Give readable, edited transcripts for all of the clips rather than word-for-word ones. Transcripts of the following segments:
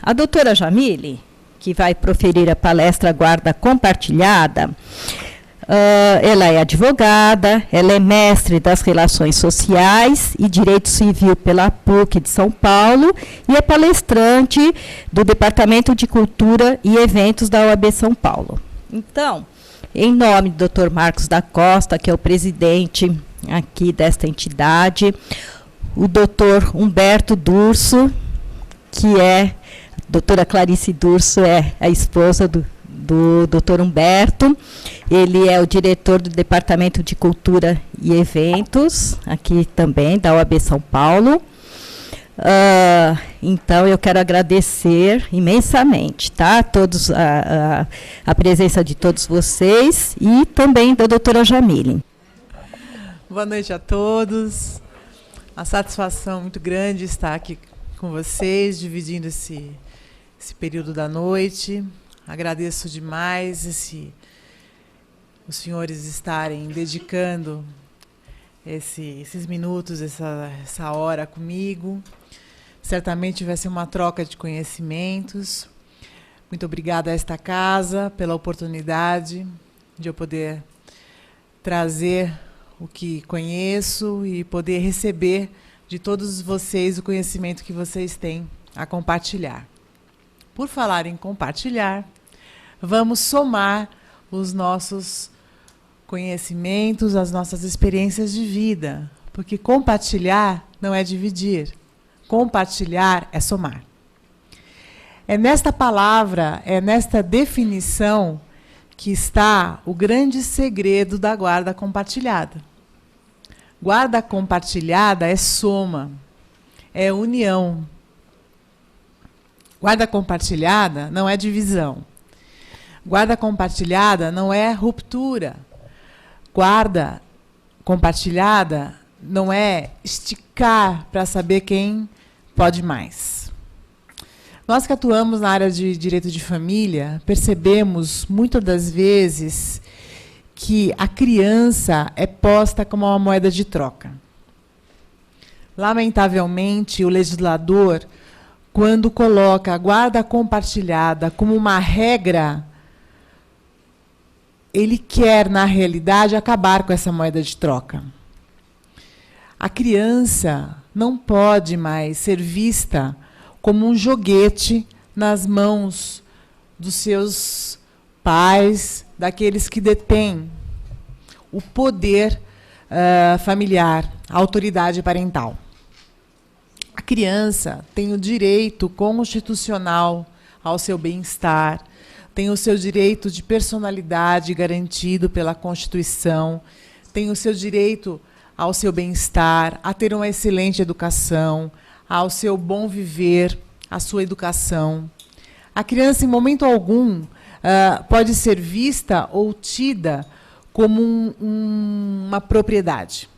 a doutora Jamile, que vai proferir a palestra Guarda Compartilhada, ela é advogada, ela é mestre das Relações Sociais e Direito Civil pela PUC de São Paulo e é palestrante do Departamento de Cultura e Eventos da OAB São Paulo. Então, em nome do Dr. Marcos da Costa, que é o presidente aqui desta entidade, o Dr. Humberto Durso, que é, doutora Clarice Durso é a esposa do Dr. Humberto, ele é o diretor do Departamento de Cultura e Eventos, aqui também, da OAB São Paulo. Então, eu quero agradecer imensamente, tá? A presença de todos vocês e também da doutora Jamile. Boa noite a todos. Uma satisfação muito grande estar aqui com vocês, dividindo esse período da noite. Agradeço demais os senhores estarem dedicando esses minutos, essa hora comigo. Certamente vai ser uma troca de conhecimentos. Muito obrigada a esta casa pela oportunidade de eu poder trazer o que conheço e poder receber de todos vocês o conhecimento que vocês têm a compartilhar. Por falar em compartilhar, vamos somar os nossos conhecimentos, as nossas experiências de vida, porque compartilhar não é dividir, compartilhar é somar. É nesta palavra, é nesta definição que está o grande segredo da guarda compartilhada. Guarda compartilhada é soma, é união. Guarda compartilhada não é divisão. Guarda compartilhada não é ruptura. Guarda compartilhada não é esticar para saber quem pode mais. Nós que atuamos na área de direito de família, percebemos muitas das vezes que a criança é posta como uma moeda de troca. Lamentavelmente, o legislador, quando coloca a guarda compartilhada como uma regra, ele quer, na realidade, acabar com essa moeda de troca. A criança não pode mais ser vista como um joguete nas mãos dos seus pais, daqueles que detêm o poder familiar, a autoridade parental. A criança tem o direito constitucional ao seu bem-estar, tem o seu direito de personalidade garantido pela Constituição, tem o seu direito ao seu bem-estar, a ter uma excelente educação, ao seu bom viver, à sua educação. A criança, em momento algum, pode ser vista ou tida como uma propriedade.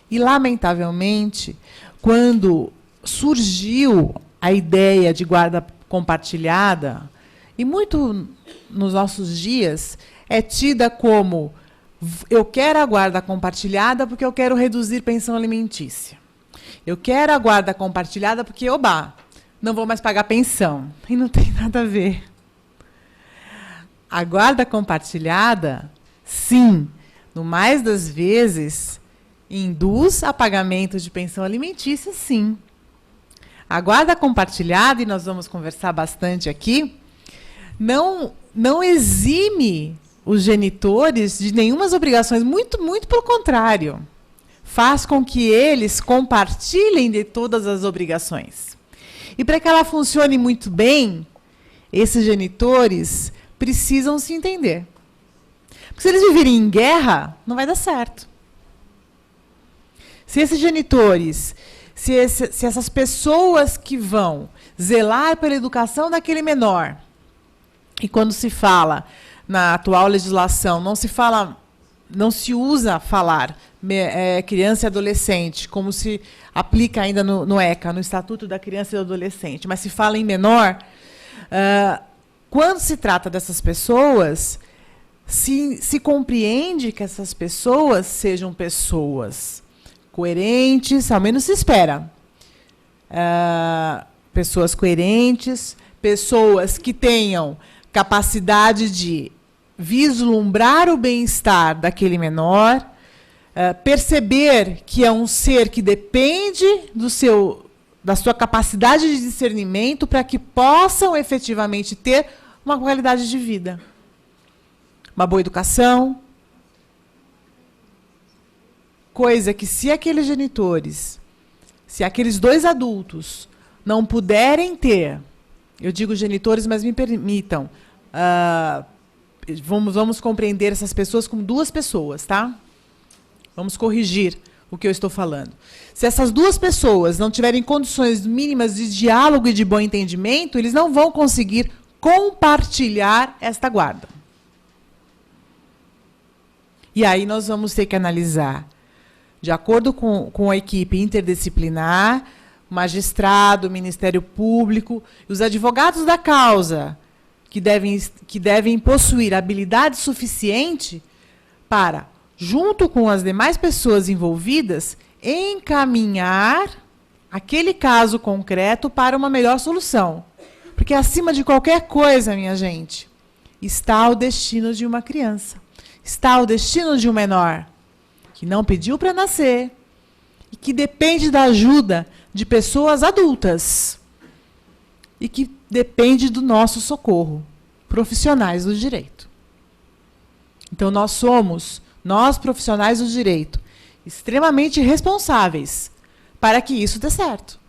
E, lamentavelmente, quando surgiu a ideia de guarda compartilhada, e muito nos nossos dias, é tida como: eu quero a guarda compartilhada porque eu quero reduzir pensão alimentícia. Eu quero a guarda compartilhada porque, oba, não vou mais pagar pensão. E não tem nada a ver. A guarda compartilhada, sim, no mais das vezes, induz a pagamento de pensão alimentícia, sim. A guarda compartilhada, e nós vamos conversar bastante aqui, não exime os genitores de nenhumas obrigações, muito pelo contrário. Faz com que eles compartilhem de todas as obrigações. E para que ela funcione muito bem, esses genitores precisam se entender. Porque se eles viverem em guerra, não vai dar certo. Se esses genitores, se essas pessoas que vão zelar pela educação daquele menor, e quando se fala na atual legislação, não se usa falar criança e adolescente, como se aplica ainda no ECA, no Estatuto da Criança e do Adolescente, mas se fala em menor, quando se trata dessas pessoas, se compreende que essas pessoas sejam pessoas coerentes, ao menos se espera, pessoas coerentes, pessoas que tenham capacidade de vislumbrar o bem-estar daquele menor, perceber que é um ser que depende da sua capacidade de discernimento para que possam efetivamente ter uma qualidade de vida. Uma boa educação. Coisa que, se aqueles genitores, se aqueles dois adultos não puderem ter, eu digo genitores, mas me permitam, vamos compreender essas pessoas como duas pessoas, tá? Vamos corrigir o que eu estou falando. Se essas duas pessoas não tiverem condições mínimas de diálogo e de bom entendimento, eles não vão conseguir compartilhar esta guarda. E aí nós vamos ter que analisar, de acordo com a equipe interdisciplinar, magistrado, Ministério Público, e os advogados da causa, que devem possuir habilidade suficiente para, junto com as demais pessoas envolvidas, encaminhar aquele caso concreto para uma melhor solução. Porque, acima de qualquer coisa, minha gente, está o destino de uma criança. Está o destino de um menor que não pediu para nascer e que depende da ajuda de pessoas adultas e que depende do nosso socorro, profissionais do direito. Então, nós profissionais do direito, extremamente responsáveis para que isso dê certo.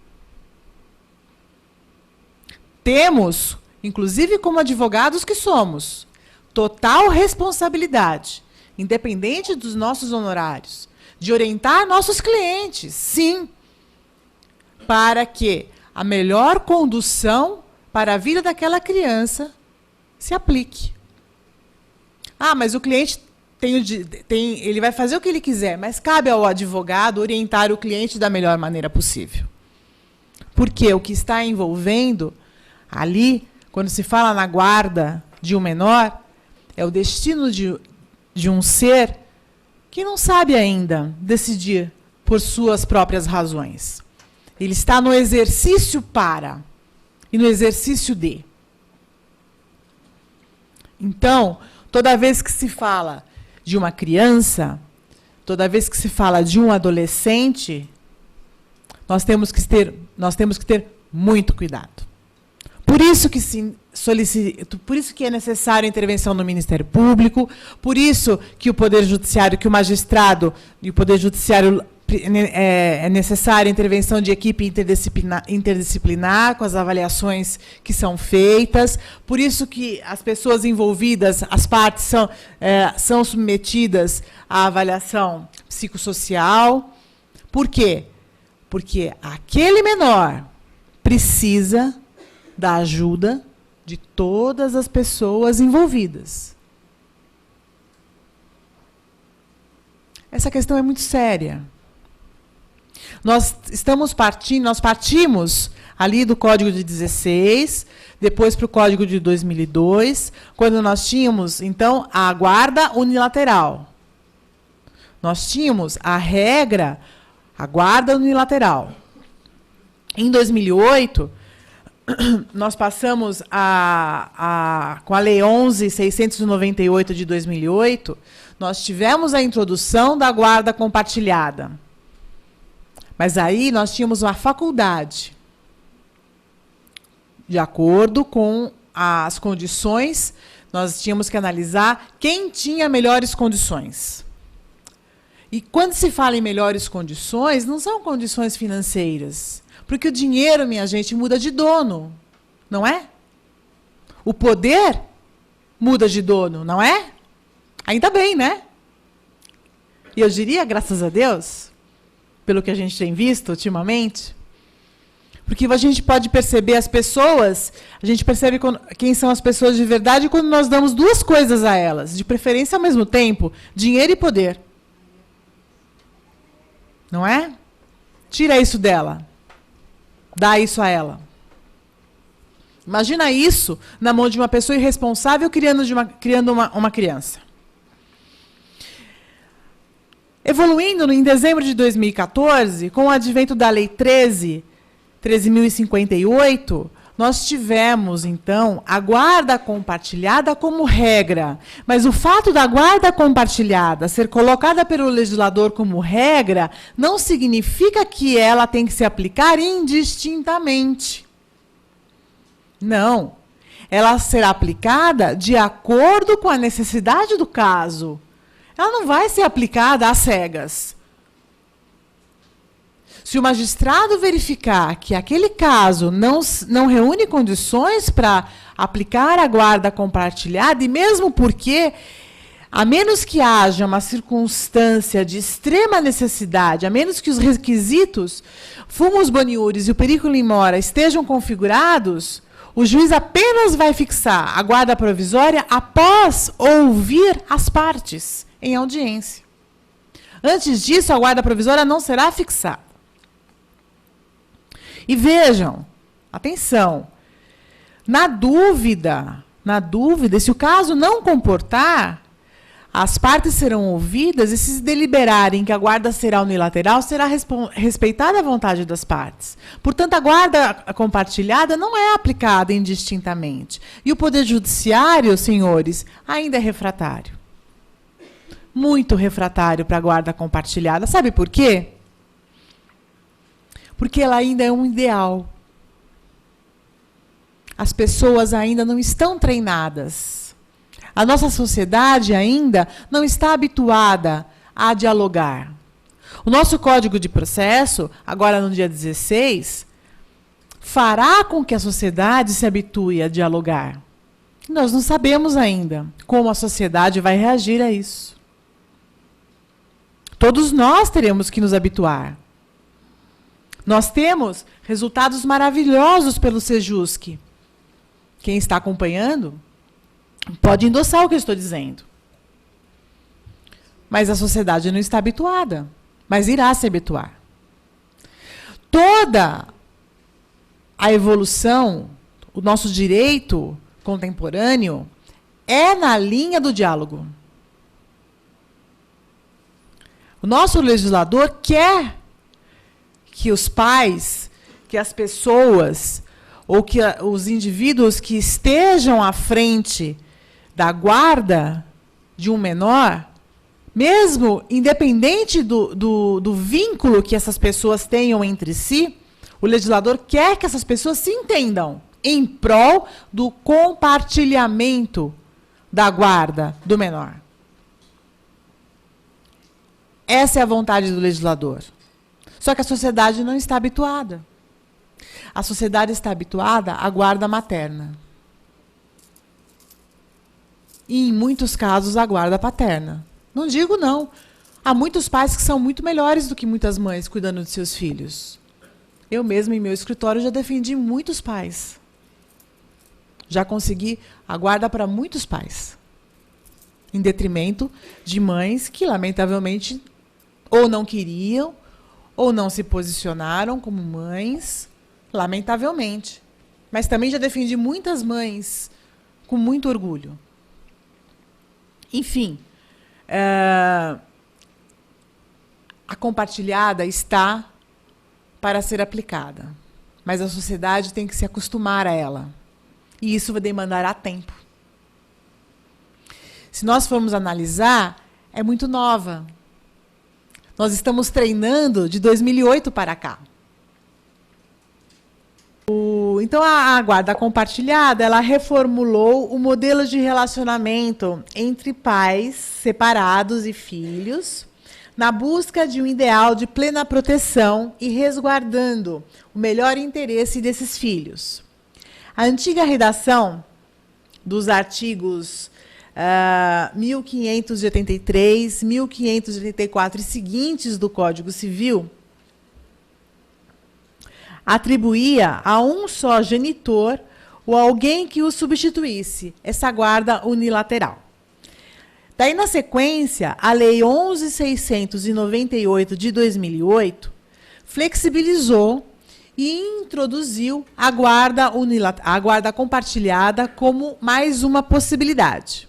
Temos, inclusive como advogados que somos, total responsabilidade, independente dos nossos honorários, de orientar nossos clientes, sim, para que a melhor condução para a vida daquela criança se aplique. Ah, mas o cliente ele vai fazer o que ele quiser, mas cabe ao advogado orientar o cliente da melhor maneira possível. Porque o que está envolvendo ali, quando se fala na guarda de um menor, é o destino de um ser que não sabe ainda decidir por suas próprias razões. Ele está no exercício para e no exercício de. Então, toda vez que se fala de uma criança, toda vez que se fala de um adolescente, nós temos que ter muito cuidado. Por isso que é necessária a intervenção do Ministério Público, por isso que o Poder Judiciário, que o magistrado e o Poder Judiciário é necessária a intervenção de equipe interdisciplinar com as avaliações que são feitas, por isso que as pessoas envolvidas, as partes são submetidas à avaliação psicossocial. Por quê? Porque aquele menor precisa da ajuda de todas as pessoas envolvidas. Essa questão é muito séria. Nós partimos ali do Código de 16, depois para o Código de 2002, quando nós tínhamos, então, a guarda unilateral. Nós tínhamos a regra, a guarda unilateral. Em 2008, nós passamos com a Lei 11.698 de 2008, nós tivemos a introdução da guarda compartilhada. Mas aí nós tínhamos uma faculdade, de acordo com as condições, nós tínhamos que analisar quem tinha melhores condições. E quando se fala em melhores condições, não são condições financeiras. Porque o dinheiro, minha gente, muda de dono, não é? O poder muda de dono, não é? Ainda bem, né? E eu diria, graças a Deus, pelo que a gente tem visto ultimamente, porque a gente pode perceber as pessoas, a gente percebe quem são as pessoas de verdade quando nós damos duas coisas a elas, de preferência ao mesmo tempo, dinheiro e poder. Não é? Tira isso dela. Dá isso a ela. Imagina isso na mão de uma pessoa irresponsável criando uma criança. Evoluindo em dezembro de 2014, com o advento da Lei 13, 13.058, nós tivemos, então, a guarda compartilhada como regra. Mas o fato da guarda compartilhada ser colocada pelo legislador como regra não significa que ela tem que se aplicar indistintamente. Não. Ela será aplicada de acordo com a necessidade do caso. Ela não vai ser aplicada às cegas. Se o magistrado verificar que aquele caso não reúne condições para aplicar a guarda compartilhada, e mesmo porque, a menos que haja uma circunstância de extrema necessidade, a menos que os requisitos fumus boniuris e o periculum in mora estejam configurados, o juiz apenas vai fixar a guarda provisória após ouvir as partes em audiência. Antes disso, a guarda provisória não será fixada. E vejam, atenção, na dúvida, se o caso não comportar, as partes serão ouvidas e, se deliberarem que a guarda será unilateral, será respeitada a vontade das partes. Portanto, a guarda compartilhada não é aplicada indistintamente. E o Poder Judiciário, senhores, ainda é refratário. Muito refratário para a guarda compartilhada. Sabe por quê? Porque ela ainda é um ideal. As pessoas ainda não estão treinadas. A nossa sociedade ainda não está habituada a dialogar. O nosso Código de Processo, agora no dia 16, fará com que a sociedade se habitue a dialogar. Nós não sabemos ainda como a sociedade vai reagir a isso. Todos nós teremos que nos habituar. Nós temos resultados maravilhosos pelo Sejusc. Quem está acompanhando pode endossar o que eu estou dizendo. Mas a sociedade não está habituada, mas irá se habituar. Toda a evolução, o nosso direito contemporâneo, é na linha do diálogo. O nosso legislador quer que os pais, que as pessoas, ou que os indivíduos que estejam à frente da guarda de um menor, mesmo independente do vínculo que essas pessoas tenham entre si, o legislador quer que essas pessoas se entendam em prol do compartilhamento da guarda do menor. Essa é a vontade do legislador. Só que a sociedade não está habituada. A sociedade está habituada à guarda materna. E, em muitos casos, à guarda paterna. Não digo não. Há muitos pais que são muito melhores do que muitas mães cuidando de seus filhos. Eu mesma, em meu escritório, já defendi muitos pais. Já consegui a guarda para muitos pais. Em detrimento de mães que, lamentavelmente, ou não queriam, ou não se posicionaram como mães, lamentavelmente. Mas também já defendi muitas mães com muito orgulho. Enfim, a compartilhada está para ser aplicada, mas a sociedade tem que se acostumar a ela. E isso demandará tempo. Se nós formos analisar, é muito nova. Nós estamos treinando de 2008 para cá. Então, a guarda compartilhada, ela reformulou o modelo de relacionamento entre pais separados e filhos, na busca de um ideal de plena proteção e resguardando o melhor interesse desses filhos. A antiga redação dos artigos 1583, 1584 e seguintes do Código Civil atribuía a um só genitor ou alguém que o substituísse essa guarda unilateral. Daí, na sequência, a Lei 11.698 de 2008 flexibilizou e introduziu a guarda compartilhada como mais uma possibilidade.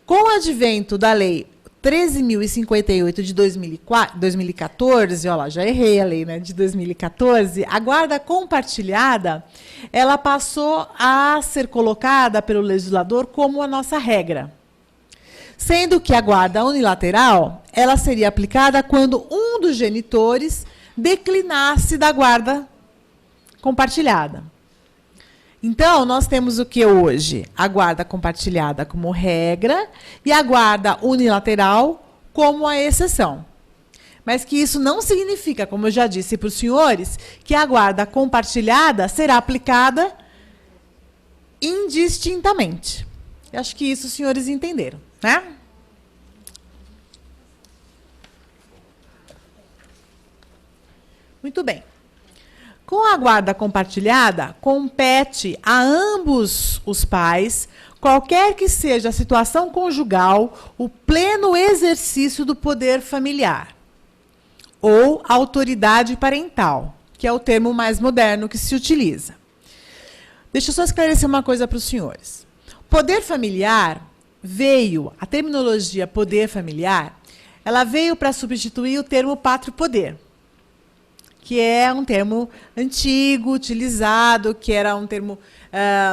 Com o advento da Lei 13.058 de 2014, olha lá, já errei a lei, né, de 2014, a guarda compartilhada, ela passou a ser colocada pelo legislador como a nossa regra. Sendo que a guarda unilateral, ela seria aplicada quando um dos genitores declinasse da guarda compartilhada. Então, nós temos o que hoje? A guarda compartilhada como regra e a guarda unilateral como a exceção. Mas que isso não significa, como eu já disse para os senhores, que a guarda compartilhada será aplicada indistintamente. Eu acho que isso os senhores entenderam, né? Muito bem. Com a guarda compartilhada, compete a ambos os pais, qualquer que seja a situação conjugal, o pleno exercício do poder familiar ou autoridade parental, que é o termo mais moderno que se utiliza. Deixa eu só esclarecer uma coisa para os senhores. Poder familiar a terminologia poder familiar, ela veio para substituir o termo pátrio poder, que é um termo antigo, utilizado, que era um termo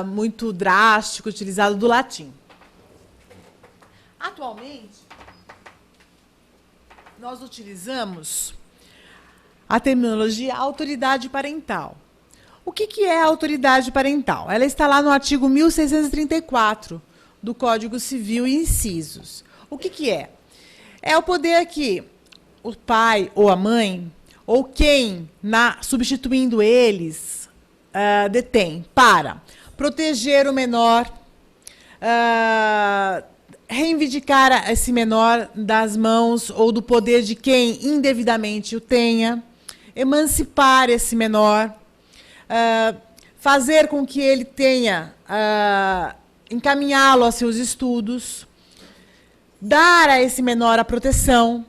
muito drástico, utilizado do latim. Atualmente, nós utilizamos a terminologia autoridade parental. O que é a autoridade parental? Ela está lá no artigo 1634 do Código Civil e incisos. O que é? É o poder que o pai ou a mãe ou quem, substituindo eles, detém para proteger o menor, reivindicar esse menor das mãos ou do poder de quem indevidamente o tenha, emancipar esse menor, fazer com que ele tenha, encaminhá-lo a seus estudos, dar a esse menor a proteção,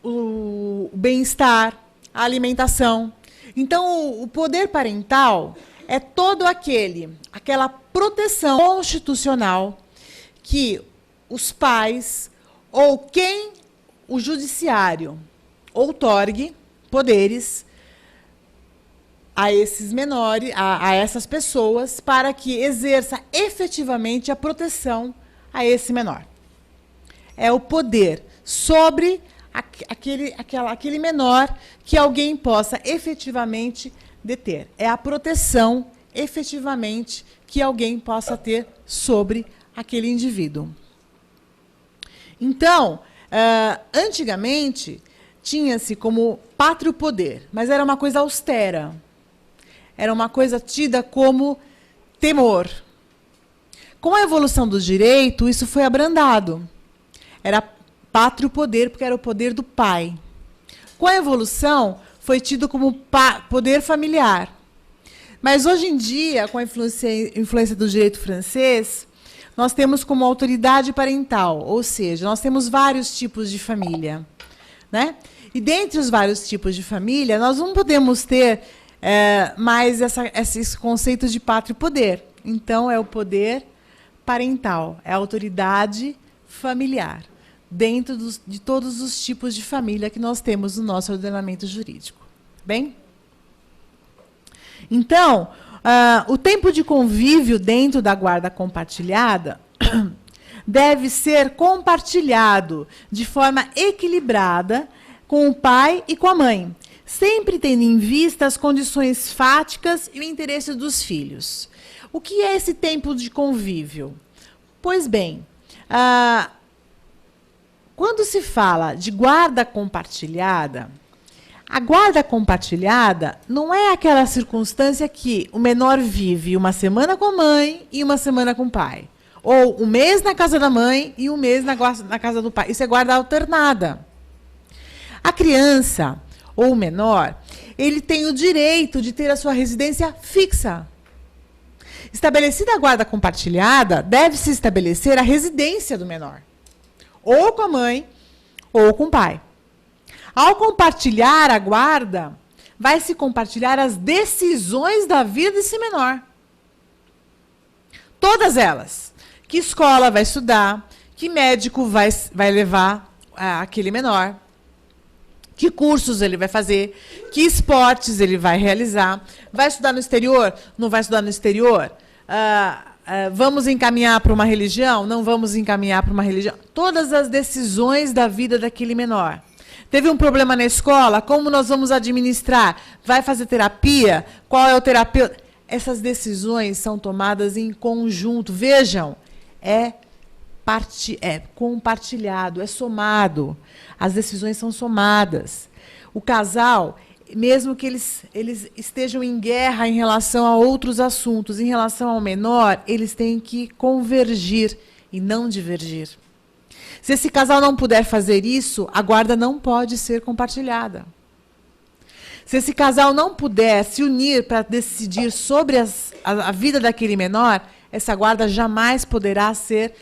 o bem-estar, a alimentação. Então, o poder parental é todo aquela proteção constitucional que os pais ou quem o judiciário outorgue poderes a esses menores, a essas pessoas, para que exerça efetivamente a proteção a esse menor. É o poder sobre aquele menor que alguém possa efetivamente deter. É a proteção, efetivamente, que alguém possa ter sobre aquele indivíduo. Então, antigamente, tinha-se como pátrio poder, mas era uma coisa austera. Era uma coisa tida como temor. Com a evolução do direito, isso foi abrandado. Era pátrio poder, porque era o poder do pai. Com a evolução, foi tido como poder familiar. Mas hoje em dia, com a influência do direito francês, nós temos como autoridade parental, ou seja, nós temos vários tipos de família, né? E dentre os vários tipos de família, nós não podemos ter mais esses conceitos de pátrio poder. Então, é o poder parental, é a autoridade familiar, dentro de todos os tipos de família que nós temos no nosso ordenamento jurídico. Bem? Então, o tempo de convívio dentro da guarda compartilhada deve ser compartilhado de forma equilibrada com o pai e com a mãe, sempre tendo em vista as condições fáticas e o interesse dos filhos. O que é esse tempo de convívio? Pois bem, quando se fala de guarda compartilhada, a guarda compartilhada não é aquela circunstância que o menor vive uma semana com a mãe e uma semana com o pai. Ou um mês na casa da mãe e um mês na casa do pai. Isso é guarda alternada. A criança ou o menor, ele tem o direito de ter a sua residência fixa. Estabelecida a guarda compartilhada, deve-se estabelecer a residência do menor. Ou com a mãe, ou com o pai. Ao compartilhar a guarda, vai se compartilhar as decisões da vida desse menor. Todas elas. que escola vai estudar, que médico vai levar aquele menor, que cursos ele vai fazer, que esportes ele vai realizar, vai estudar no exterior, não vai estudar no exterior, vamos encaminhar para uma religião, não vamos encaminhar para uma religião. Todas as decisões da vida daquele menor. Teve um problema na escola, como nós vamos administrar? Vai fazer terapia? Qual é o terapeuta? Essas decisões são tomadas em conjunto. Vejam, é compartilhado, é somado. As decisões são somadas. O casal, mesmo que eles estejam em guerra em relação a outros assuntos, em relação ao menor, eles têm que convergir e não divergir. Se esse casal não puder fazer isso, a guarda não pode ser compartilhada. Se esse casal não puder se unir para decidir sobre a vida daquele menor, essa guarda jamais poderá ser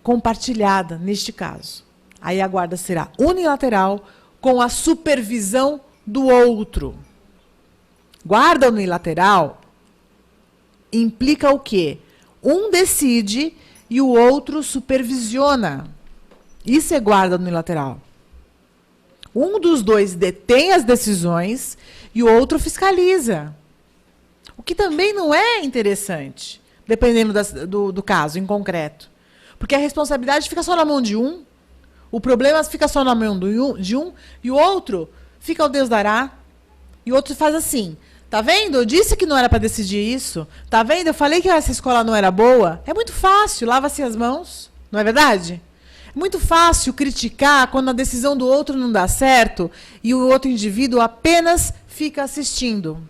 compartilhada, neste caso. Aí a guarda será unilateral, com a supervisão do outro. Guarda unilateral implica o quê? Um decide e o outro supervisiona. Isso é guarda unilateral. Um dos dois detém as decisões e o outro fiscaliza. O que também não é interessante, dependendo do caso em concreto. Porque a responsabilidade fica só na mão de um, o problema fica só na mão de um, e o outro fica ao Deus dará, e o outro faz assim. Tá vendo? Eu disse que não era para decidir isso. Tá vendo? Eu falei que essa escola não era boa. É muito fácil, lava-se as mãos. Não é verdade? É muito fácil criticar quando a decisão do outro não dá certo e o outro indivíduo apenas fica assistindo.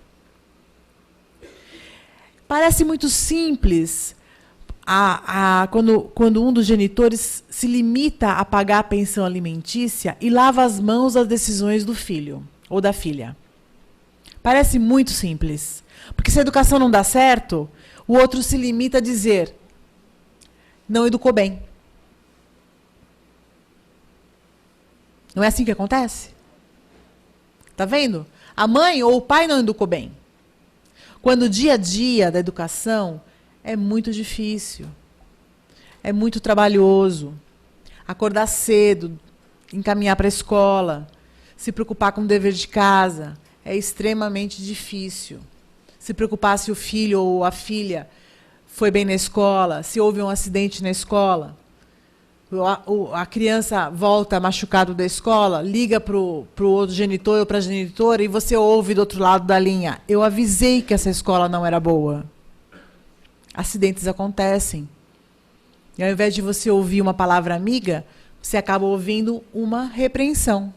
Parece muito simples quando um dos genitores se limita a pagar a pensão alimentícia e lava as mãos às decisões do filho ou da filha. Parece muito simples. Porque se a educação não dá certo, o outro se limita a dizer: não educou bem. Não é assim que acontece? Tá vendo? A mãe ou o pai não educou bem. Quando o dia a dia da educação é muito difícil, é muito trabalhoso. Acordar cedo, encaminhar para a escola, se preocupar com o dever de casa, é extremamente difícil. Se preocupar se o filho ou a filha foi bem na escola, se houve um acidente na escola, a criança volta machucado da escola, liga para o outro genitor ou para a genitora e você ouve do outro lado da linha: eu avisei que essa escola não era boa. Acidentes acontecem. E ao invés de você ouvir uma palavra amiga, você acaba ouvindo uma repreensão.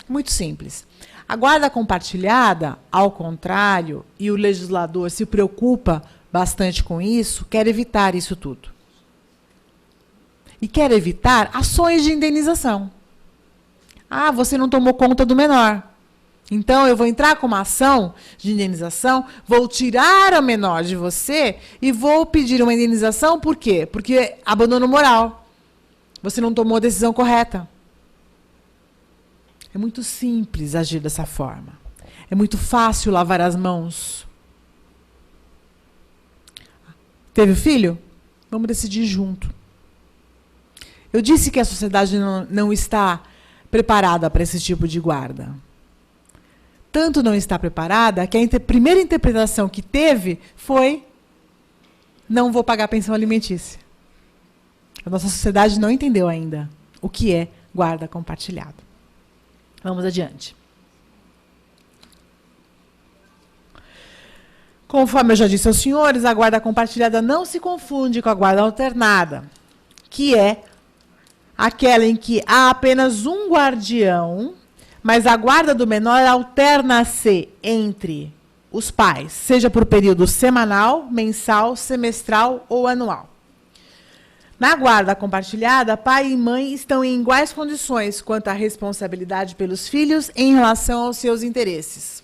Muito simples. A guarda compartilhada, ao contrário, e o legislador se preocupa bastante com isso, quer evitar isso tudo. E quer evitar ações de indenização. Ah, você não tomou conta do menor. Então, eu vou entrar com uma ação de indenização, vou tirar o menor de você e vou pedir uma indenização. Por quê? Porque abandono moral. Você não tomou a decisão correta. É muito simples agir dessa forma. É muito fácil lavar as mãos. Teve filho? Vamos decidir junto. Eu disse que a sociedade não está preparada para esse tipo de guarda. Tanto não está preparada que a primeira interpretação que teve foi: não vou pagar pensão alimentícia. A nossa sociedade não entendeu ainda o que é guarda compartilhada. Vamos adiante. Conforme eu já disse aos senhores, a guarda compartilhada não se confunde com a guarda alternada, que é aquela em que há apenas um guardião, mas a guarda do menor alterna-se entre os pais, seja por período semanal, mensal, semestral ou anual. Na guarda compartilhada, pai e mãe estão em iguais condições quanto à responsabilidade pelos filhos em relação aos seus interesses.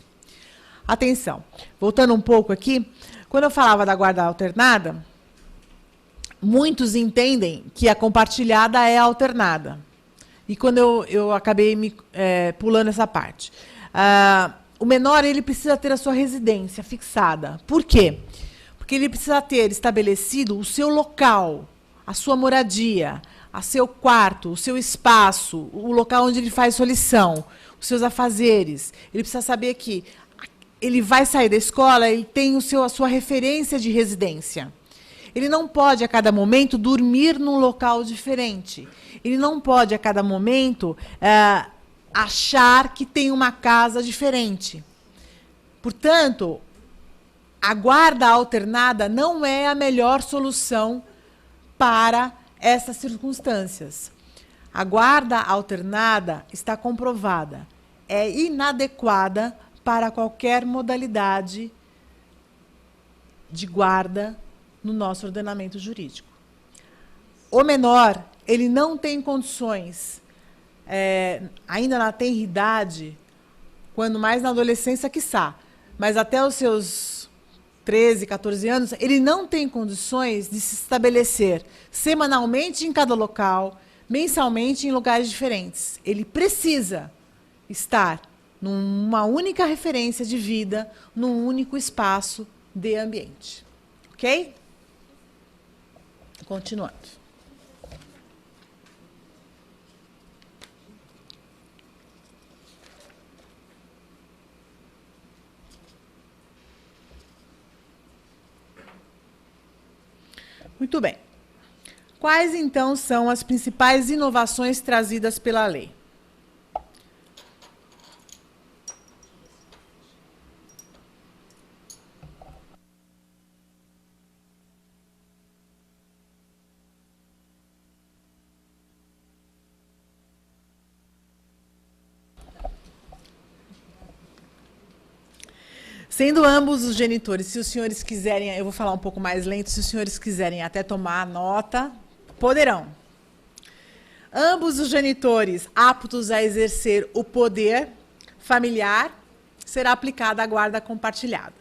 Atenção, voltando um pouco aqui, quando eu falava da guarda alternada, muitos entendem que a compartilhada é alternada. E quando eu acabei pulando essa parte. O menor ele precisa ter a sua residência fixada. Por quê? Porque ele precisa ter estabelecido o seu local, a sua moradia, o seu quarto, o seu espaço, o local onde ele faz sua lição, os seus afazeres. Ele precisa saber que ele vai sair da escola, ele tem a sua referência de residência. Ele não pode, a cada momento, dormir num local diferente. Ele não pode, a cada momento, achar que tem uma casa diferente. Portanto, a guarda alternada não é a melhor solução para essas circunstâncias. A guarda alternada está comprovada, é inadequada para qualquer modalidade de guarda no nosso ordenamento jurídico. O menor, ele não tem condições, ainda na tenridade, quando mais na adolescência, quiçá, mas até os seus 13, 14 anos, ele não tem condições de se estabelecer semanalmente em cada local, mensalmente em lugares diferentes. Ele precisa estar numa única referência de vida, num único espaço de ambiente. Ok? Continuando. Muito bem. Quais, então, são as principais inovações trazidas pela lei? Sendo ambos os genitores, se os senhores quiserem, eu vou falar um pouco mais lento, se os senhores quiserem até tomar nota, poderão. Ambos os genitores aptos a exercer o poder familiar, será aplicada a guarda compartilhada.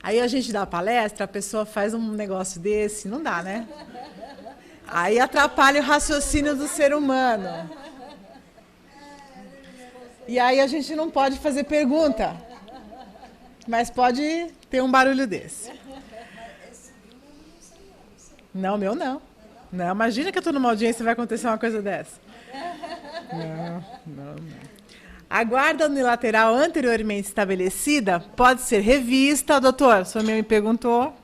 Aí a gente dá palestra, a pessoa faz um negócio desse, não dá, né? Aí atrapalha o raciocínio do ser humano. E aí a gente não pode fazer pergunta. Mas pode ter um barulho desse. Não, meu não. Não, imagina que eu estou numa audiência e vai acontecer uma coisa dessa. Não. A guarda unilateral anteriormente estabelecida pode ser revista, doutor, o senhor me perguntou.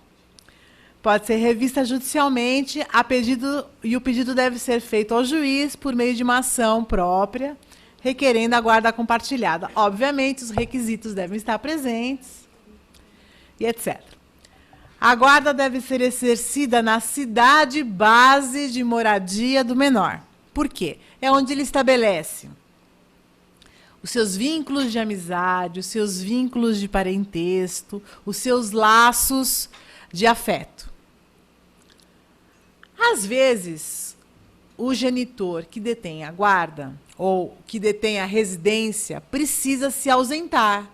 Pode ser revista judicialmente a pedido, e o pedido deve ser feito ao juiz por meio de uma ação própria, requerendo a guarda compartilhada. Obviamente, os requisitos devem estar presentes, e etc. A guarda deve ser exercida na cidade base de moradia do menor. Por quê? É onde ele estabelece os seus vínculos de amizade, os seus vínculos de parentesco, os seus laços de afeto. Às vezes, o genitor que detém a guarda ou que detém a residência precisa se ausentar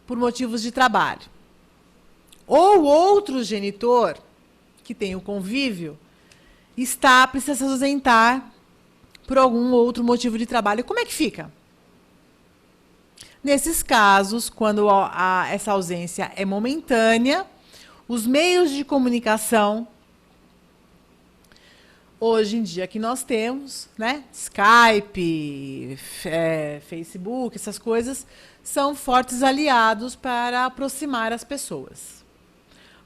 por motivos de trabalho. Ou outro genitor que tem o convívio precisa se ausentar por algum outro motivo de trabalho. Como é que fica? Nesses casos, quando essa ausência é momentânea, os meios de comunicação hoje em dia que nós temos, né? Skype, Facebook, essas coisas, são fortes aliados para aproximar as pessoas.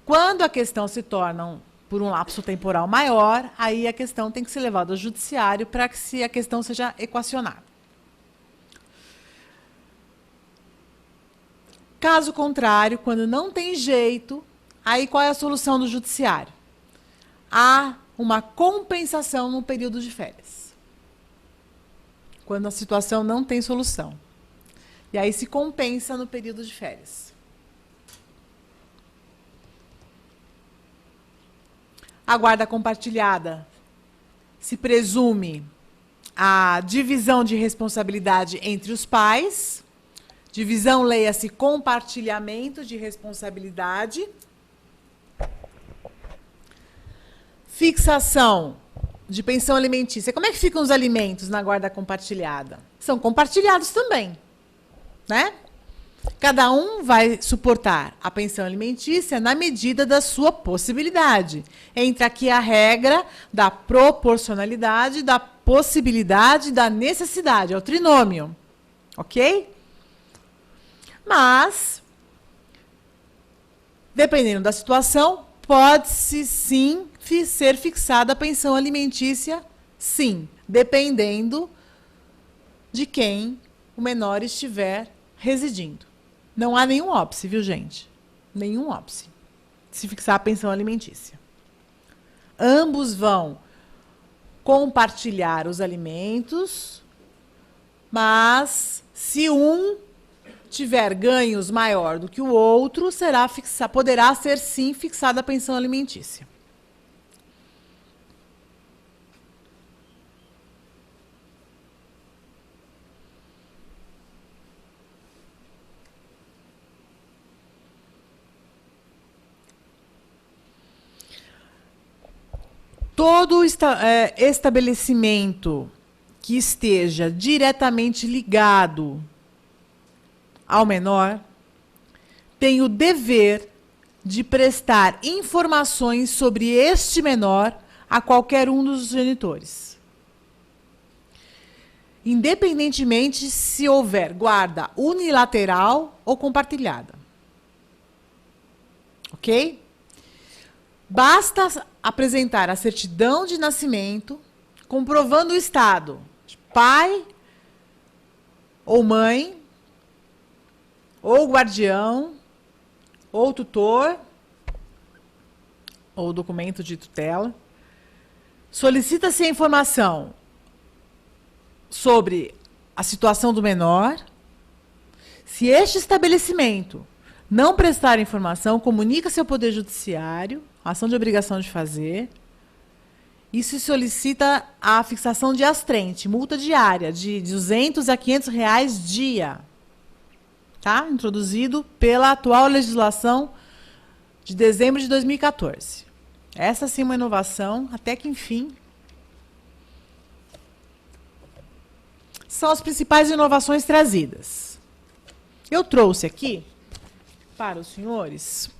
Quando a questão se torna por um lapso temporal maior, aí a questão tem que ser levada ao judiciário para que a questão seja equacionada. Caso contrário, quando não tem jeito, aí qual é a solução do judiciário? Há uma compensação no período de férias, quando a situação não tem solução. E aí se compensa no período de férias. A guarda compartilhada se presume a divisão de responsabilidade entre os pais. Divisão, leia-se compartilhamento de responsabilidade. Fixação de pensão alimentícia, como é que ficam os alimentos na guarda compartilhada? São compartilhados também, né? Cada um vai suportar a pensão alimentícia na medida da sua possibilidade. Entra aqui a regra da proporcionalidade, da possibilidade, da necessidade, é o trinômio, ok? Mas, dependendo da situação, pode-se sim ser fixada a pensão alimentícia, sim, dependendo de quem o menor estiver residindo. Não há nenhum óbice, viu, gente? Nenhum óbice. Se fixar a pensão alimentícia. Ambos vão compartilhar os alimentos, mas se um tiver ganhos maior do que o outro, poderá ser sim fixada a pensão alimentícia. Todo estabelecimento que esteja diretamente ligado ao menor tem o dever de prestar informações sobre este menor a qualquer um dos genitores, independentemente se houver guarda unilateral ou compartilhada. Ok? Basta apresentar a certidão de nascimento, comprovando o estado de pai ou mãe, ou guardião, ou tutor, ou documento de tutela. Solicita-se a informação sobre a situação do menor. Se este estabelecimento não prestar informação, comunica-se ao Poder Judiciário, ação de obrigação de fazer. Isso solicita a fixação de astrente, multa diária de R$200 a R$500 dia. Tá? Introduzido pela atual legislação de dezembro de 2014. Essa sim é uma inovação, até que enfim. São as principais inovações trazidas. Eu trouxe aqui para os senhores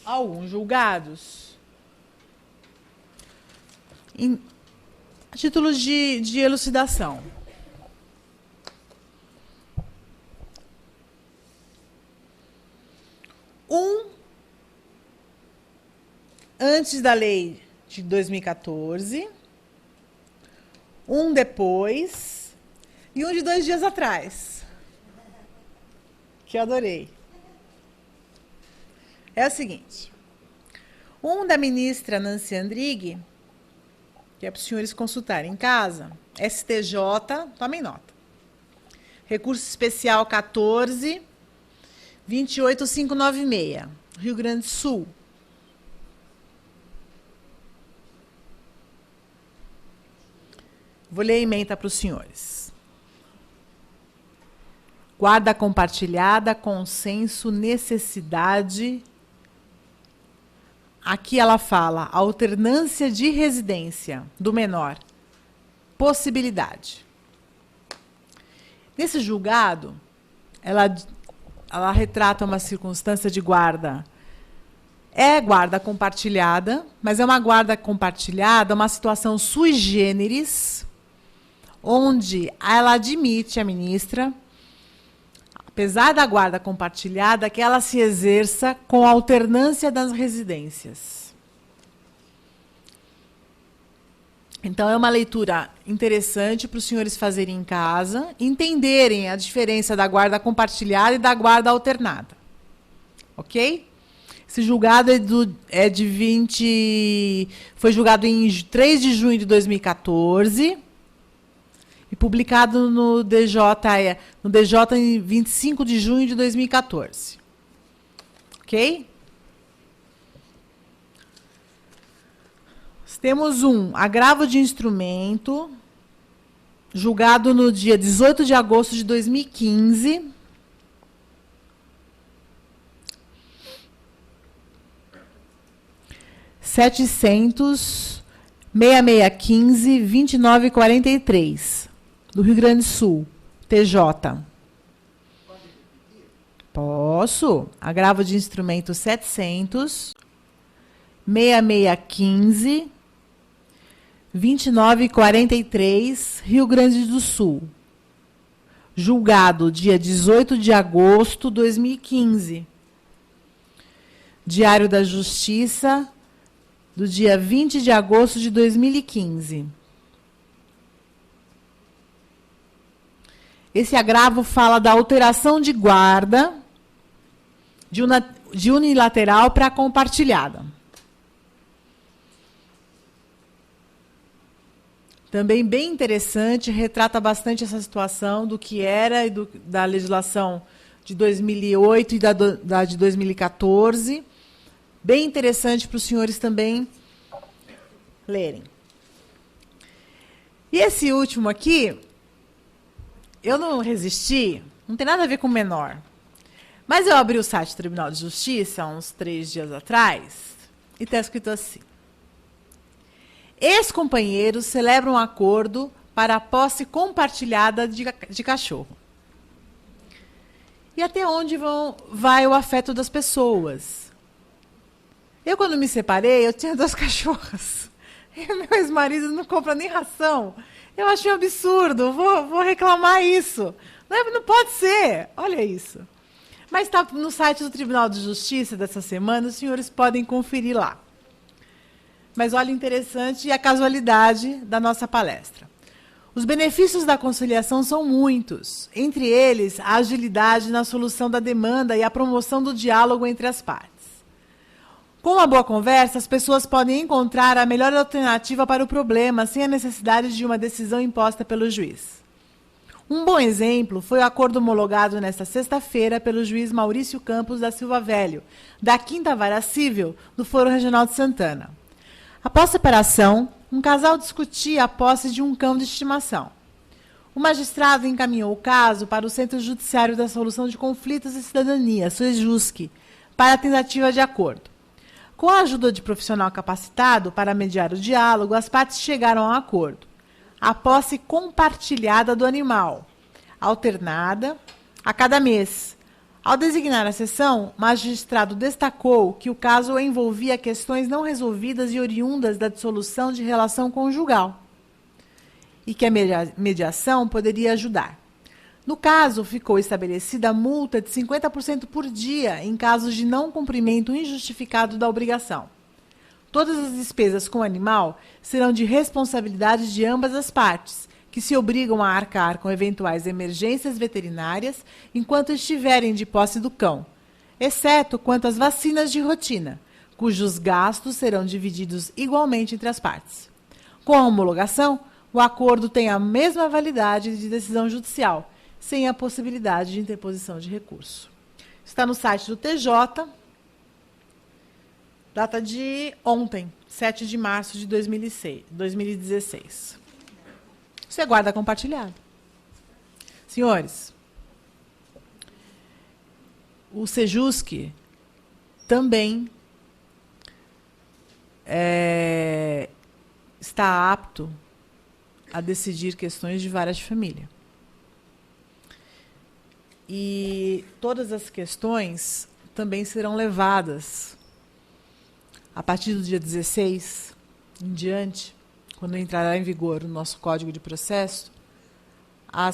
alguns julgados a título de elucidação. Antes da lei de 2014, depois e de 2 dias atrás, que eu adorei. É o seguinte, da ministra Nancy Andrighi, que é para os senhores consultarem em casa, STJ, tomem nota. Recurso especial 14.28596, Rio Grande do Sul. Vou ler a ementa para os senhores. Guarda compartilhada, consenso, necessidade. Aqui ela fala alternância de residência do menor. Possibilidade. Nesse julgado, ela retrata uma circunstância de guarda. É guarda compartilhada, mas é uma guarda compartilhada, uma situação sui generis, onde ela admite, a ministra, apesar da guarda compartilhada, que ela se exerça com a alternância das residências. Então, é uma leitura interessante para os senhores fazerem em casa, entenderem a diferença da guarda compartilhada e da guarda alternada. Ok? Esse julgado foi julgado em 3 de junho de 2014 e publicado no DJ em 25 de junho de 2014. Ok? Temos agravo de instrumento, julgado no dia 18 de agosto de 2015. 700 6615 2943, do Rio Grande do Sul, TJ. Posso? Agravo de instrumento 700 6615 2943, Rio Grande do Sul. Julgado dia 18 de agosto de 2015. Diário da Justiça, do dia 20 de agosto de 2015. Esse agravo fala da alteração de guarda de unilateral para compartilhada. Também bem interessante, retrata bastante essa situação do que era e da legislação de 2008 e da de 2014. Bem interessante para os senhores também lerem. E esse último aqui, eu não resisti, não tem nada a ver com menor. Mas eu abri o site do Tribunal de Justiça, há uns 3 dias atrás, e está escrito assim: ex-companheiros celebram um acordo para a posse compartilhada de cachorro. E até onde vai o afeto das pessoas? Eu, quando me separei, eu tinha 2 cachorras. E meu ex-marido não compra nem ração. Eu achei um absurdo, vou reclamar isso. Não pode ser, olha isso. Mas está no site do Tribunal de Justiça dessa semana, os senhores podem conferir lá. Mas olha, interessante a casualidade da nossa palestra. Os benefícios da conciliação são muitos, entre eles a agilidade na solução da demanda e a promoção do diálogo entre as partes. Com uma boa conversa, as pessoas podem encontrar a melhor alternativa para o problema, sem a necessidade de uma decisão imposta pelo juiz. Um bom exemplo foi o acordo homologado nesta sexta-feira pelo juiz Maurício Campos da Silva Velho, da 5ª Vara Civil do Foro Regional de Santana. Após separação, um casal discutia a posse de um cão de estimação. O magistrado encaminhou o caso para o Centro Judiciário da Solução de Conflitos e Cidadania, SUEJUSC, para a tentativa de acordo. Com a ajuda de profissional capacitado para mediar o diálogo, as partes chegaram a um acordo. A posse compartilhada do animal, alternada a cada mês. Ao designar a sessão, o magistrado destacou que o caso envolvia questões não resolvidas e oriundas da dissolução de relação conjugal e que a mediação poderia ajudar. No caso, ficou estabelecida a multa de 50% por dia em casos de não cumprimento injustificado da obrigação. Todas as despesas com o animal serão de responsabilidade de ambas as partes, que se obrigam a arcar com eventuais emergências veterinárias enquanto estiverem de posse do cão, exceto quanto às vacinas de rotina, cujos gastos serão divididos igualmente entre as partes. Com a homologação, o acordo tem a mesma validade de decisão judicial, sem a possibilidade de interposição de recurso. Está no site do TJ, data de ontem, 7 de março de 2016. Isso é guarda compartilhada. Senhores, o SEJUSC também está apto a decidir questões de vara de família. E todas as questões também serão levadas a partir do dia 16 em diante, quando entrará em vigor o nosso Código de Processo, a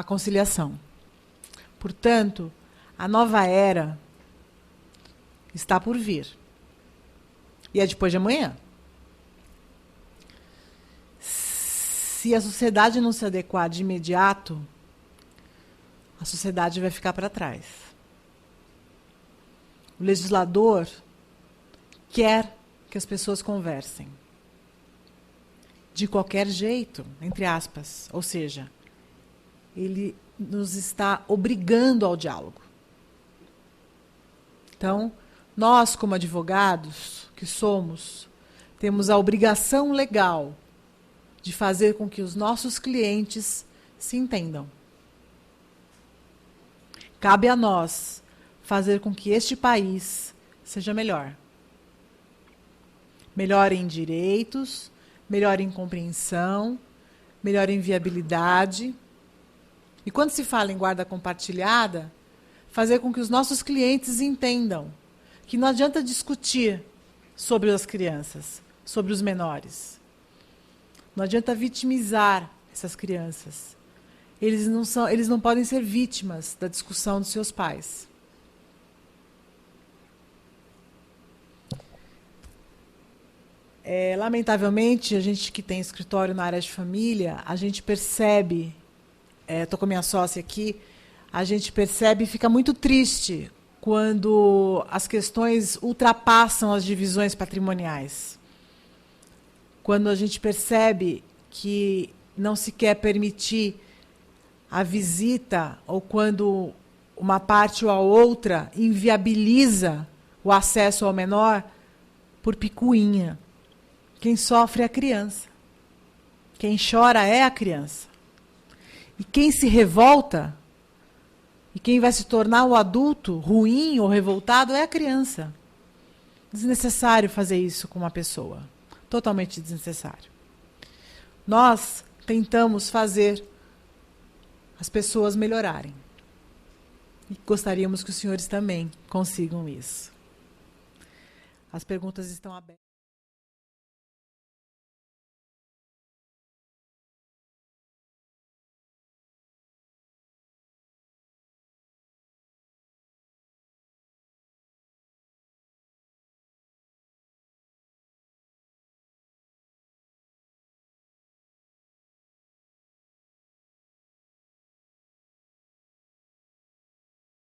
conciliação. Portanto, a nova era está por vir. E é depois de amanhã. Se a sociedade não se adequar de imediato, a sociedade vai ficar para trás. O legislador quer que as pessoas conversem. De qualquer jeito, entre aspas. Ou seja, ele nos está obrigando ao diálogo. Então, nós, como advogados que somos, temos a obrigação legal de fazer com que os nossos clientes se entendam. Cabe a nós fazer com que este país seja melhor. Melhor em direitos, melhor em compreensão, melhor em viabilidade. E quando se fala em guarda compartilhada, fazer com que os nossos clientes entendam que não adianta discutir sobre as crianças, sobre os menores. Não adianta vitimizar essas crianças. Eles não podem ser vítimas da discussão dos seus pais. Lamentavelmente, a gente que tem escritório na área de família, a gente percebe, estou com a minha sócia aqui, a gente percebe e fica muito triste quando as questões ultrapassam as divisões patrimoniais. Quando a gente percebe que não se quer permitir a visita, ou quando uma parte ou a outra inviabiliza o acesso ao menor por picuinha. Quem sofre é a criança. Quem chora é a criança. E quem se revolta, e quem vai se tornar o adulto ruim ou revoltado é a criança. Desnecessário fazer isso com uma pessoa. Totalmente desnecessário. Nós tentamos fazer as pessoas melhorarem. E gostaríamos que os senhores também consigam isso. As perguntas estão abertas.